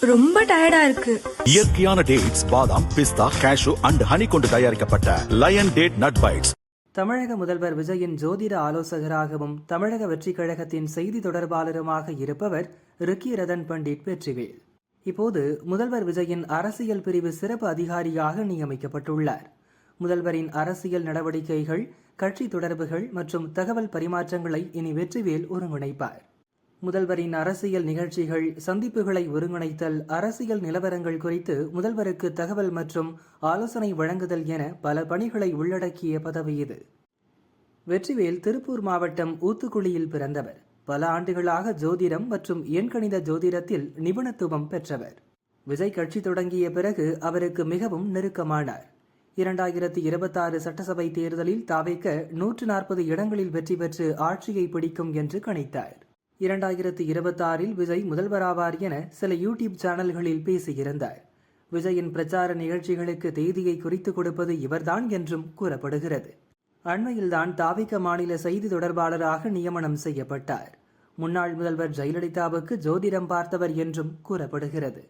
ரொம்ப டயர்டா இருக்கு. இயற்கையான டேட்ஸ், பாதாம், பிஸ்தா, கேஷு அண்ட் ஹனி கொண்டு தயாரிக்கப்பட்ட லயன் டேட் நட் பைட்ஸ். தமிழக முதல்வர் விஜயின் ஜோதிட ஆலோசகராகவும் தமிழக வெற்றிக் கழகத்தின் செய்தி தொடர்பாளருமாக இருப்பவர் ரிக்கி ரதன் பண்டிட் வெற்றிவேல் இப்போது முதல்வர் விஜயின் அரசியல் பிரிவு சிறப்பு அதிகாரியாக நியமிக்கப்பட்டுள்ளார். முதல்வரின் அரசியல் நடவடிக்கைகள், கட்சி தொடர்புகள் மற்றும் தகவல் பரிமாற்றங்களை இனி வெற்றிவேல் ஒருங்கிணைப்பார். முதல்வரின் அரசியல் நிகழ்ச்சிகள், சந்திப்புகளை ஒருங்கிணைத்தல், அரசியல் நிலவரங்கள் குறித்து முதல்வருக்கு தகவல் மற்றும் ஆலோசனை வழங்குதல் என பல பணிகளை உள்ளடக்கிய பதவி இது. வெற்றிவேல் திருப்பூர் மாவட்டம் ஊத்துக்குளியில் பிறந்தவர். பல ஆண்டுகளாக ஜோதிடம் மற்றும் எண்கணித ஜோதிடத்தில் நிபுணத்துவம் பெற்றவர். விஜய் கட்சி தொடங்கிய பிறகு அவருக்கு மிகவும் நெருக்கமானார். 2026 சட்டசபை தேர்தலில் தாவேக்க 140 இடங்களில் வெற்றி பெற்று ஆட்சியை பிடிக்கும் என்று கணித்தார். 2026 விஜய் முதல்வராவார் என சில யூடியூப் சேனல்களில் பேசியிருந்தார். விஜயின் பிரச்சார நிகழ்ச்சிகளுக்கு தேதியை குறித்து கொடுப்பது இவர்தான் என்றும் கூறப்படுகிறது. அண்மையில்தான் தாவேக்க மாநில செய்தி தொடர்பாளராக நியமனம் செய்யப்பட்டார். முன்னாள் முதல்வர் ஜெயலலிதாவுக்கு ஜோதிடம் பார்த்தவர் என்றும் கூறப்படுகிறது.